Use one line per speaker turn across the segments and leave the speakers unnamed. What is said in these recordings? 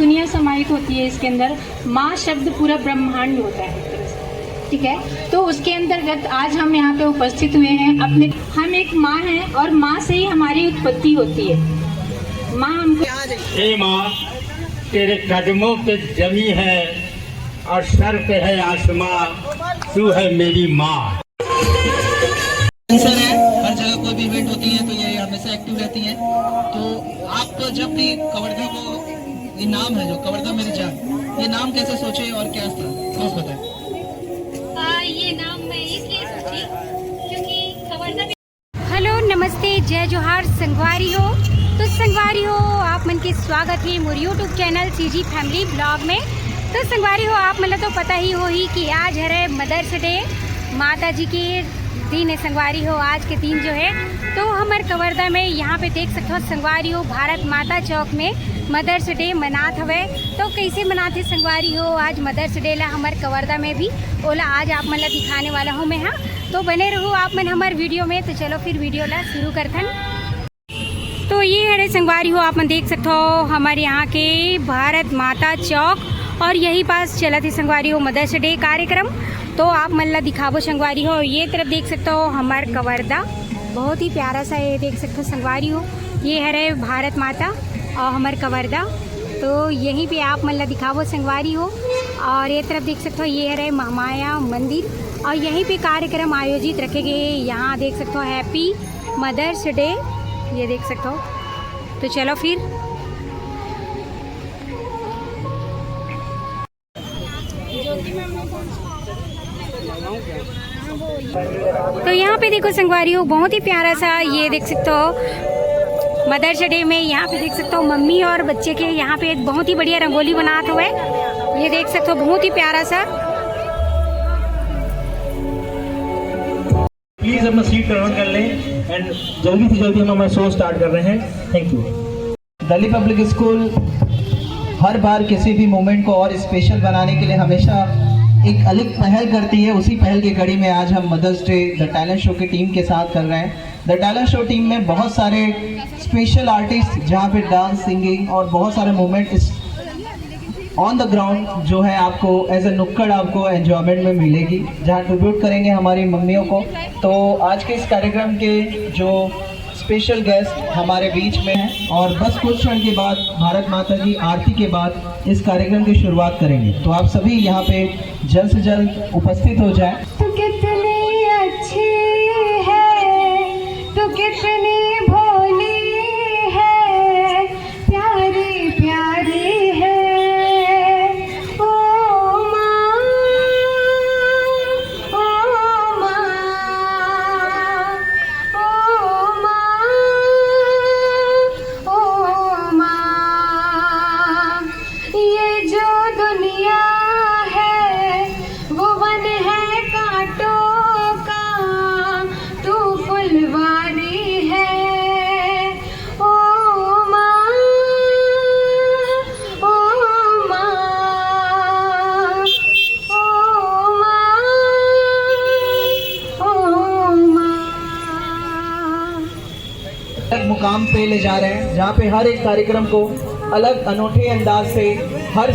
दुनिया समाहित होती है इसके अंदर। माँ शब्द पूरा ब्रह्मांड होता है, ठीक है। तो उसके अंतर्गत आज हम यहाँ पे उपस्थित हुए हैं। हम एक माँ हैं और माँ से ही हमारी उत्पत्ति होती है। माँ हमको,
हे माँ, तेरे कदमों पे जमी है और सर पे है आसमां, तू है मेरी माँ।
आंसर है, हर जगह कोई भी इवेंट होती है तो ये हमेशा एक्टिव रहती हैं। तो आप जब भी कवर्धा को, ये नाम है जो कवर्धा मेरी जान, ये नाम कैसे सोचे और क्या था, बस बताएं।
ये नाम मैं इसलिए सोची क्योंकि कवर्धा में।
हेलो, नमस्ते, जय जोहार संगवारी हो। तो संगवारी हो, आप मन के स्वागत है मोर YouTube channel CG family blog में। तो संगवारी हो, आप मतलब तो पता ही हो ही कि आज है मदर्स डे, माता जी के दिन है संगवारी हो। आज के दिन जो है तो हमारे कवर्धा में यहाँ पे देख सकते हो संगवारी हो, भारत माता चौक में मदर्स डे मनात हवे। तो कैसे मनाते संगवारी हो आज मदर्स डे ला हमारे कवर्धा में भी ओला आज आप मतलब दिखाने वाला हूँ मैं। हाँ, तो बने रहो आप मन हमारे वीडियो में। तो चलो फिर वीडियो ला शुरू करथन। तो ये है संगवारी हो, आप मन देख सकते हो हमारे यहाँ के भारत माता चौक और यही पास चला थी संगवारी हो मदर्स डे कार्यक्रम। तो आप मन ला दिखाबो संगवारी हो। ये तरफ देख सकते हो हमारे कवर्धा, बहुत ही प्यारा सा ये देख सकते हो संगवारी हो। ये है भारत माता और हमारे कवर्धा, तो यहीं पे आप मन ला दिखाबो संगवारी हो। और ये तरफ देख सकते हो ये है महामाया मंदिर और यहीं पे कार्यक्रम आयोजित रखे गए। यहाँ देख सकते हो हैप्पी मदर्स डे, ये देख सकते हो। तो चलो फिर तो यहाँ पे देखो संगवारी हो, बहुत ही प्यारा सा ये देख सकते हो मदर्स डे में। यहाँ पे देख सकते हो मम्मी और बच्चे के यहाँ पे एक बहुत ही बढ़िया रंगोली बनाते हुए, ये देख सकते हो बहुत ही प्यारा सा।
प्लीज अपना सीट ग्रहण कर लें एंड जल्दी से जल्दी हम हमारा शो स्टार्ट कर रहे हैं। Thank you.
Delhi public school हर बार किसी भी मोमेंट को और स्पेशल बनाने के लिए हमेशा एक अलग पहल करती है। उसी पहल की कड़ी में आज हम Mother's Day the talent show की टीम के साथ कर रहे हैं। द टैलेंट शो टीम में बहुत सारे स्पेशल आर्टिस्ट, जहाँ पे डांस, सिंगिंग और बहुत सारे मोमेंट इस ऑन द ग्राउंड जो है आपको एज ए नुक्कड़ आपको एंजॉयमेंट में मिलेगी, जहाँ ट्रिब्यूट करेंगे हमारी मम्मियों को। तो आज के इस कार्यक्रम के जो स्पेशल गेस्ट हमारे बीच में हैं और बस कुछ क्षण के बाद भारत माता की आरती के बाद इस कार्यक्रम की शुरुआत करेंगे। तो आप सभी यहाँ पे जल्द से जल्द उपस्थित हो जाएं।
तू कितनी अच्छी है, तू कितनी भोली है, प्यारी प्यारी है ओ माँ, ओ माँ, ओ माँ, ओ माँ। ये जो दुनिया है वो वन है कांटों का, तू फुलवारी है ओ माँ, ओ माँ, ओ माँ, ओ माँ।
अलग मुकाम पे ले जा रहे हैं, जहाँ पे हर एक कार्यक्रम को अलग अनोखे अंदाज से हर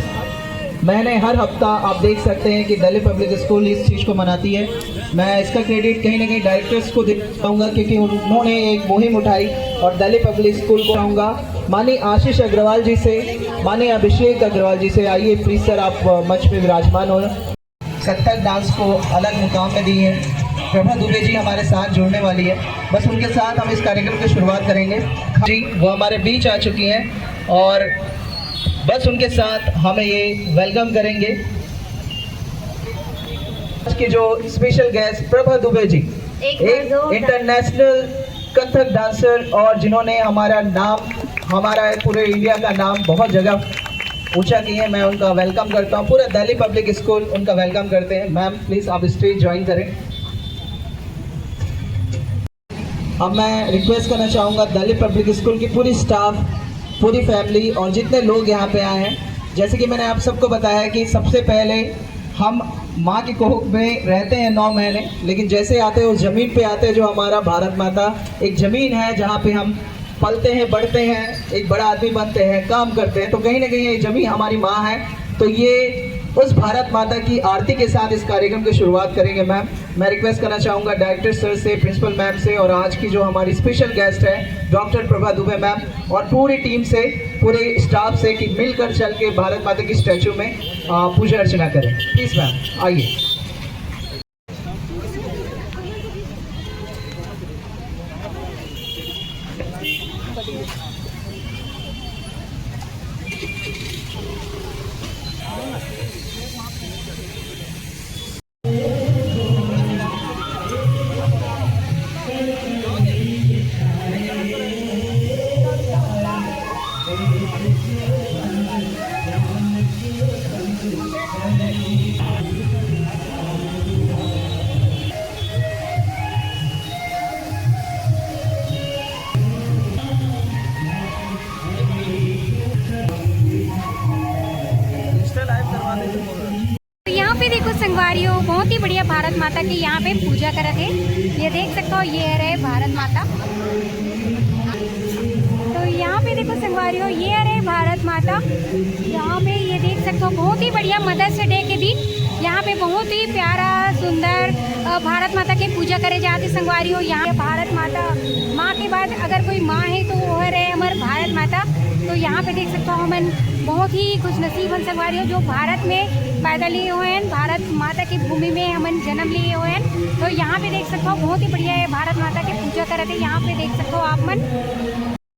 महीने हर हफ्ता आप देख सकते हैं कि दिल्ली पब्लिक स्कूल इस चीज़ को मनाती है। मैं इसका क्रेडिट कहीं ना कहीं डायरेक्टर्स को देना चाहूँगा क्योंकि उन्होंने एक मुहिम उठाई और दिल्ली पब्लिक स्कूल को चाहूँगा माननीय आशीष अग्रवाल जी से, माननीय अभिषेक अग्रवाल जी से। आइए प्लीज सर, आप मंच पे विराजमान हो। कथक डांस को अलग मुकाम में दी है। प्रभा दुबे जी हमारे साथ जुड़ने वाली है, बस उनके साथ हम इस कार्यक्रम की शुरुआत करेंगे। जी वो हमारे बीच आ चुकी हैं और बस उनके साथ हमें ये वेलकम करेंगे। आज के जो स्पेशल गेस्ट प्रभा दुबे जी, एक इंटरनेशनल कथक डांसर और जिन्होंने हमारा नाम, हमारा पूरे इंडिया का नाम बहुत जगह ऊंचा किए हैं। मैं उनका वेलकम करता हूँ। पूरा दिल्ली पब्लिक स्कूल उनका वेलकम करते हैं। मैम प्लीज आप स्टेज ज्वाइन करें। अब मैं रिक्वेस्ट करना चाहूँगा दिल्ली पब्लिक स्कूल की पूरी स्टाफ, पूरी फैमिली और जितने लोग यहाँ पे आए हैं, जैसे कि मैंने आप सबको बताया कि सबसे पहले हम माँ की कोख में रहते हैं 9 महीने, लेकिन जैसे आते हैं उस ज़मीन पे आते हैं जो हमारा भारत माता एक ज़मीन है जहाँ पे हम पलते हैं, बढ़ते हैं, एक बड़ा आदमी बनते हैं, काम करते हैं, तो कहीं ना कहीं ये जमी हमारी माँ है। तो ये उस भारत माता की आरती के साथ इस कार्यक्रम की शुरुआत करेंगे मैम। मैं रिक्वेस्ट करना चाहूँगा डायरेक्टर सर से, प्रिंसिपल मैम से और आज की जो हमारी स्पेशल गेस्ट है डॉक्टर प्रभा दुबे मैम और पूरी टीम से, पूरे स्टाफ से कि मिलकर चल के भारत माता की स्टैचू में पूजा अर्चना करें। प्लीज़ मैम आइए।
यहाँ पे देखो संगवारियों, बहुत ही बढ़िया भारत माता की यहाँ पे पूजा कर रहे। ये देख सकते हो, ये रहे भारत माता। तो यहाँ पे देखो संगवारियों, ये रहे भारत माता। यहाँ पे ये देख सकते हो, बहुत ही बढ़िया मदर्स डे के दिन यहाँ पे बहुत ही प्यारा सुंदर भारत माता की पूजा करे जाते संगवारियों। यहाँ भारत माता, माँ के बाद अगर कोई माँ है तो वो है हमारे भारत माता। तो यहाँ पे देख सकते हो, हम बहुत ही खुशनसीब हम संगवारी हो जो भारत में पैदा लिए हुए हैं, भारत माता की भूमि में हम जन्म लिए हुए हैं। तो यहाँ पे देख सकते हो, बहुत ही बढ़िया है भारत माता की पूजा कर रहे थे। यहाँ पे देख सकते हो आप मन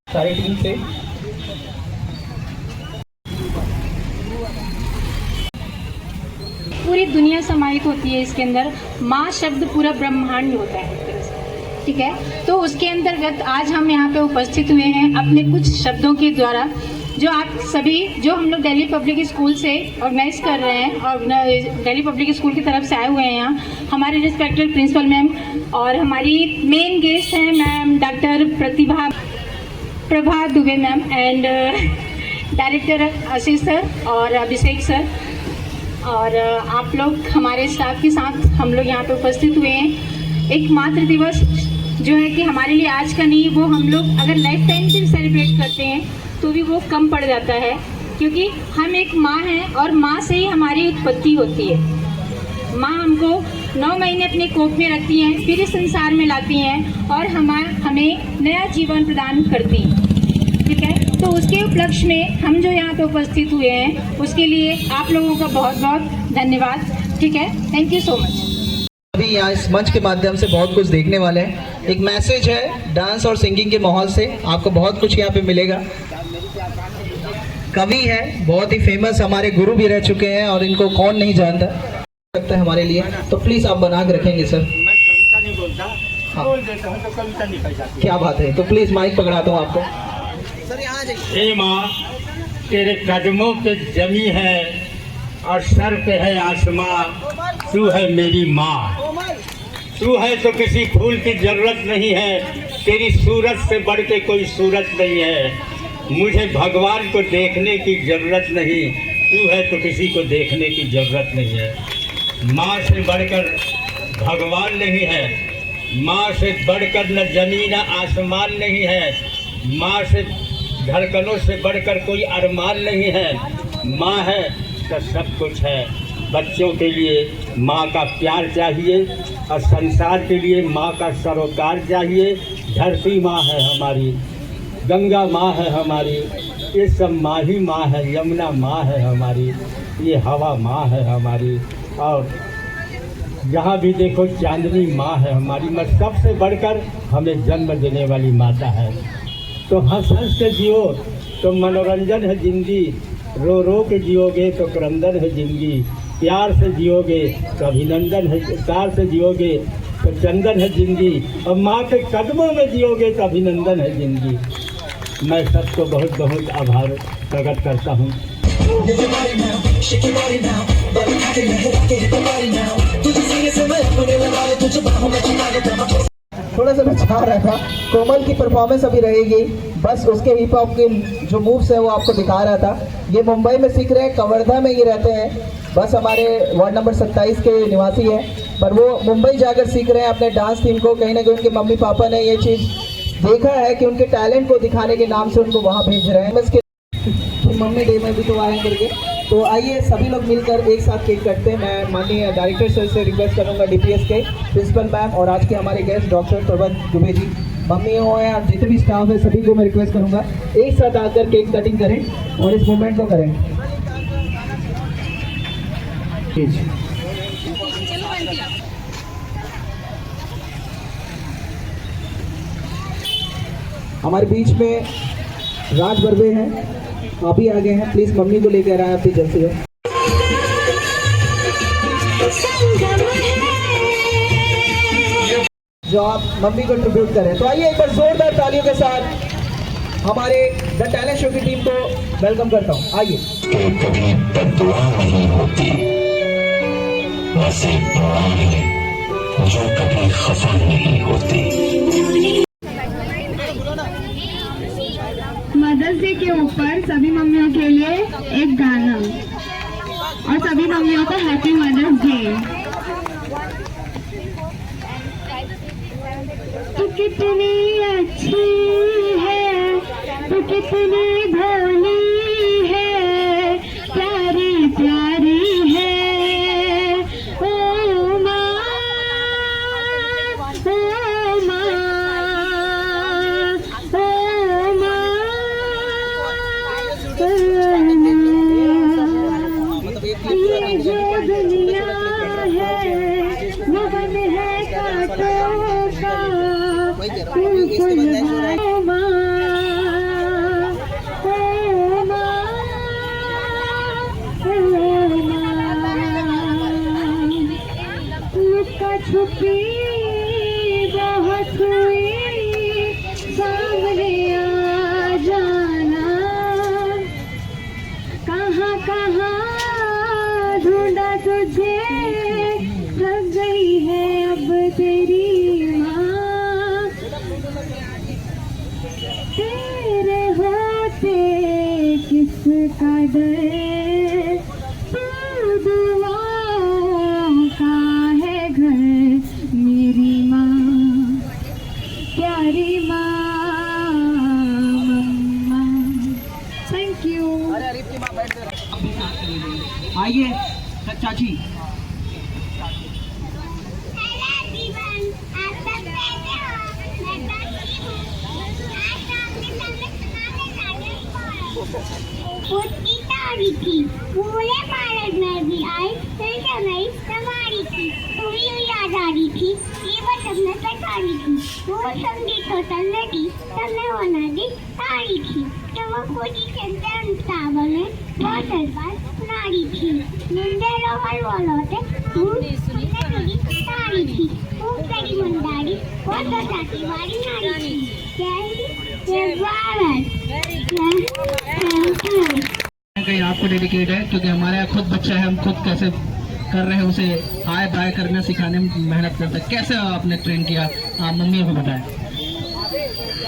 सारी टीम से।
पूरी दुनिया समाहित होती है इसके अंदर। माँ शब्द पूरा ब्रह्मांड होता है, ठीक है। तो उसके अंतर्गत आज हम यहाँ पे उपस्थित हुए हैं अपने कुछ शब्दों के द्वारा, जो आप सभी, जो हम लोग दिल्ली पब्लिक स्कूल से ऑर्गेनाइज कर रहे हैं और दिल्ली पब्लिक स्कूल की तरफ से आए हुए हैं यहाँ। हमारे रिस्पेक्टेड प्रिंसिपल मैम और हमारी मेन गेस्ट हैं ma'am doctor Prabha Dubey ma'am and director Ashish sir और अभिषेक सर, और आप लोग हमारे स्टाफ के साथ हम लोग यहाँ पे उपस्थित हुए हैं। एक मातृ दिवस जो है कि हमारे लिए आज का नहीं, वो हम लोग अगर लाइफ टाइम से सेलिब्रेट करते हैं तो भी वो कम पड़ जाता है, क्योंकि हम एक माँ हैं और माँ से ही हमारी उत्पत्ति होती है। माँ हमको 9 महीने अपने कोख में रखती हैं, फिर इस संसार में लाती हैं और हमें नया जीवन प्रदान करती हैं, ठीक है। तो उसके उपलक्ष्य में हम जो यहाँ पे उपस्थित हुए हैं उसके लिए आप लोगों का बहुत बहुत धन्यवाद, ठीक है। Thank you so much.
अभी यहाँ इस मंच के माध्यम से बहुत कुछ देखने वाले हैं। एक मैसेज है डांस और सिंगिंग के माहौल से, आपको बहुत कुछ यहाँ पे मिलेगा। कवि है, बहुत ही फेमस, हमारे गुरु भी रह चुके हैं और इनको कौन नहीं जानता लगता है हमारे लिए। तो प्लीज आप बना के रखेंगे सर।
मैं कविता नहीं बोलता,
हाँ।
बोल देता हूँ तो कविता निकल जाती है।
क्या बात है, तो प्लीज माइक पकड़ाता हूँ आपको सर। यहाँ
हे माँ, तेरे कदमों पे जमी है और सर पे है आसमां, तू है मेरी माँ। तू है तो किसी फूल की जरूरत नहीं है, तेरी सूरत से बढ़ के कोई सूरत नहीं है। मुझे भगवान को देखने की जरूरत नहीं, तू है तो किसी को देखने की जरूरत नहीं है। माँ से बढ़कर भगवान नहीं है, माँ से बढ़कर न जमीन आसमान नहीं है, माँ से धड़कनों से बढ़कर कोई अरमान नहीं है। माँ है तो सब कुछ है। बच्चों के लिए माँ का प्यार चाहिए और संसार के लिए माँ का सरोकार चाहिए। धरती माँ है हमारी, गंगा माँ है हमारी, ये सब माँ ही माँ है। यमुना माँ है हमारी, ये हवा माँ है हमारी, और जहाँ भी देखो चांदनी माँ है हमारी। मैं सबसे बढ़कर हमें जन्म देने वाली माता है। तो हंस हंस के जियो तो मनोरंजन है जिंदगी, रो रो के जियोगे तो क्रंदन है जिंदगी। प्यार से जियोगे तो अभिनंदन है, प्यार से जियोगे तो चंदन है जिंदगी, और माँ के कदमों में जियोगे तो अभिनंदन है जिंदगी। मैं सबको बहुत बहुत आभार प्रकट करता हूँ।
थोड़ा सा मैं चाह रहा था, कोमल की परफॉर्मेंस अभी रहेगी, बस उसके हिप हॉप के जो मूव्स है वो आपको दिखा रहा था। ये मुंबई में सीख रहे हैं, कवर्धा में ये रहते हैं, बस हमारे वार्ड नंबर 27 के निवासी हैं, पर वो मुंबई जाकर सीख रहे हैं अपने डांस टीम को। कहीं ना कहीं उनके मम्मी पापा ने ये चीज़ देखा है कि उनके टैलेंट को दिखाने के नाम से उनको वहाँ भेज रहे हैं। बस के मम्मी डे में भी तो आए करके, तो आइए सभी लोग मिलकर एक साथ केक कटते हैं। मैं माननीय डायरेक्टर सर से रिक्वेस्ट करूँगा, DPS के प्रिंसिपल मैम और आज के हमारे गेस्ट डॉक्टर प्रबंध दुबे जी, मम्मी हो या जितने भी स्टाफ है सभी को मैं रिक्वेस्ट करूँगा एक साथ आकर केक कटिंग करें और इस मोमेंट को करें। हमारे बीच में राज बर्वे हैं, अभी आ गए हैं, प्लीज मम्मी को लेकर आए अपनी जल्द से जल्द। जो आप मम्मी को ट्रिब्यूट करें, तो आइए एक बार जोरदार तालियों के साथ हमारे द टैलेंट शो की टीम को वेलकम करता हूं। आइए।
कभी बद्दुआ नहीं होती, वैसे है जो कभी खफा नहीं होती।
मदर्स डे के ऊपर सभी मम्मियों के लिए एक गाना और सभी मम्मियों को हैप्पी मदर्स डे। तू कितनी अच्छी है, तू कितनी भोली है, प्यारी प्यारी है ओ माँ, ओ माँ, ओ माँ, ये जो दुनिया है वो बन है कांटों का, ओ माँ, ओ माँ, ओ माँ, लुका छुपी बहुत हुई, सामने आ जाना, कहाँ कहाँ ढूंढा तुझे, थक गई है अब तेरी माँ, तेरे होते किसका डर, तू दुआओं का है घर, मेरी माँ, प्यारी माँ, मम्मा। Thank you.
आइए चाची।
उसकी तारी थी, पूरे भारत में भी आई, फिर समय हमारी थी, तुम्हें याद आ रही थी, ये बचत में सरकारी थी, वो संगीत तो चलने थी, चलने होना दी तारी थी, तो वो खुद ही चलते सावन में बहुत बार नारी थी, मुंडे रोहल वालों से तारी थी, खूब तेरी मंदारी, वो तो जाती वाली नारी थी, जय भारत।
कहीं आपको डेडिकेट है क्योंकि हमारे यहाँ खुद बच्चा है, हम खुद कैसे कर रहे हैं उसे आए बाय करना सिखाने में मेहनत करता है। कैसे आपने ट्रेन किया, आप मम्मी को बताएं।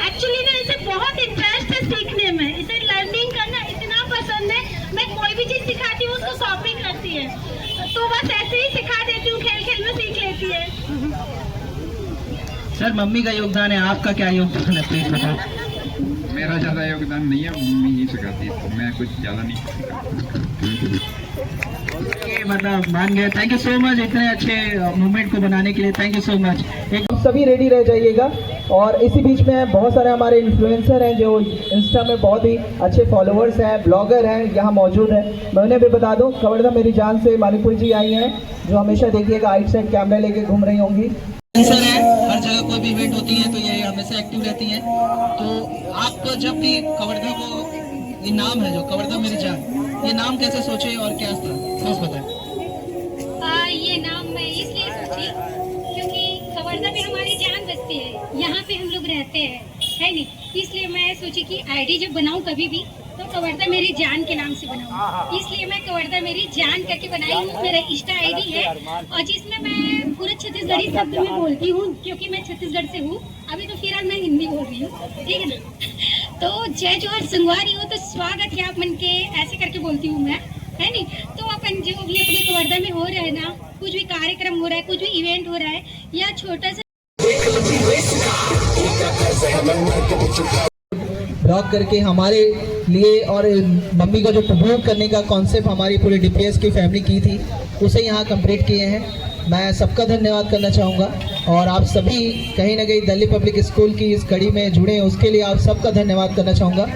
एक्चुअली ना इसे बहुत इंटरेस्ट है सीखने में, इसे लर्निंग करना इतना पसंद है, मैं कोई भी चीज सिखाती हूँ उसको कॉपी करती है, तो बस ऐसे ही सिखा देती हूँ, खेल खेल में सीख लेती है।
सर मम्मी का योगदान है, आपका क्या योगदान है प्लीज बताओ।
मेरा ज़्यादा योगदान नहीं है, मम्मी ही सिखाती है, तो मैं कुछ ज़्यादा नहीं
मतलब मान गए। थैंक यू सो मच इतने अच्छे मूवमेंट को बनाने के लिए, थैंक यू सो मच। एक सभी रेडी रह जाइएगा। और इसी बीच में बहुत सारे हमारे इन्फ्लुएंसर हैं जो इंस्टा में बहुत ही अच्छे फॉलोअर्स हैं, ब्लॉगर हैं, यहाँ मौजूद हैं। मैं उन्हें भी बता दूँ, कवर्धा मेरी जान से मानिकपुर जी आई हैं, जो हमेशा देखिएगा आइट साइड कैमरा लेके घूम रही होंगी। इन्फ्लुएंसर है, हर जगह कोई भी इवेंट होती है तो ये हमेशा एक्टिव रहती हैं। तो आपको जब भी कवर्धा को ये नाम है जो कवर्धा मेरी जान, ये नाम कैसे सोचे और क्या था, बस बताएं।
ये नाम मैं इसलिए सोची क्योंकि कवर्धा में हमारी जान बसती है, यहाँ पे हम लोग रहते हैं, है नहीं, इसलिए मैं सोची कि आईडी जब बनाऊँ कभी भी तो कवर्धा मेरी जान के नाम से बनाऊँ, इसलिए मैं कवर्धा मेरी जान करके बनाई हूँ। मेरा इंस्टा आईडी है और जिसमें मैं पूरे छत्तीसगढ़ी शब्द में बोलती हूँ क्योंकि मैं छत्तीसगढ़ से हूँ। अभी तो फिलहाल मैं हिंदी बोल रही हूँ, ठीक है ना। तो जय जोहर संगवारी हो, तो स्वागत है आप मन के, ऐसे करके बोलती हूँ मैं, है नहीं। तो अपन जो भी अपने कवर्धा में हो रहा है ना, कुछ भी कार्यक्रम हो रहा है, कुछ भी इवेंट हो रहा है या छोटा सा
ब्लॉग करके हमारे लिए और मम्मी को जो प्रमोट करने का कॉन्सेप्ट हमारी पूरी डीपीएस की फैमिली की थी उसे यहाँ कंप्लीट किए हैं। मैं सबका धन्यवाद करना चाहूँगा और आप सभी कहीं ना कहीं दिल्ली पब्लिक स्कूल की इस कड़ी में जुड़े हैं उसके लिए आप सबका धन्यवाद करना चाहूँगा।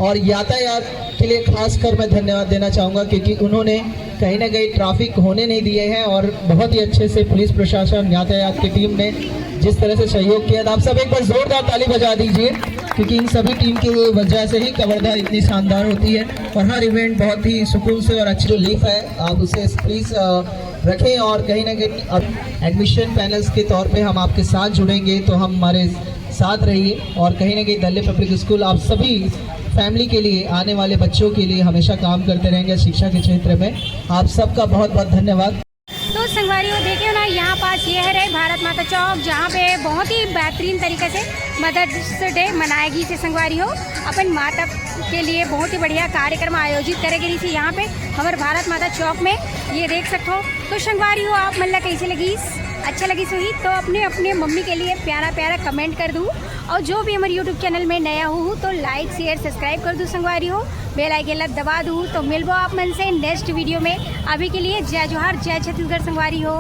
और यातायात के लिए खासकर मैं धन्यवाद देना चाहूँगा क्योंकि उन्होंने कहीं ना कहीं ट्रैफिक होने नहीं दिए हैं और बहुत ही अच्छे से पुलिस प्रशासन यातायात की टीम ने जिस तरह से सहयोग किया था। आप सब एक बार जोरदार ताली बजा दीजिए क्योंकि इन सभी टीम की वजह से ही कवर्धा इतनी शानदार होती है और हर इवेंट बहुत ही सुकून से और अच्छी। जो लीफ है आप उसे प्लीज़ रखें और कहीं ना कहीं अब एडमिशन पैनल्स के तौर पे हम आपके साथ जुड़ेंगे तो हम हमारे साथ रहिए और कहीं ना कहीं दिल्ली पब्लिक स्कूल आप सभी फैमिली के लिए आने वाले बच्चों के लिए हमेशा काम करते रहेंगे शिक्षा के क्षेत्र में। आप सबका बहुत बहुत धन्यवाद।
तो संगवारियों देखिए ना, यहाँ पास ये है भारत माता चौक जहाँ पे बहुत ही बेहतरीन तरीके से मदर्स डे मनाएगी से संगवारियों अपन माता के लिए बहुत ही बढ़िया कार्यक्रम आयोजित करेगी थी यहाँ पे हमारे भारत माता चौक में, ये देख सकते हो। तो संगवारियों आप मतलब कैसे लगी, अच्छा लगी सही तो अपने मम्मी के लिए प्यारा प्यारा कमेंट कर दूँ और जो भी हमारे यूट्यूब चैनल में नया हूँ तो लाइक शेयर सब्सक्राइब कर दूँ संगवारियों, बेल आइकन दबा दूँ। तो मिलबो आप मन से नेक्स्ट वीडियो में। अभी के लिए जय जोहार, जय छत्तीसगढ़ संगवारी हो।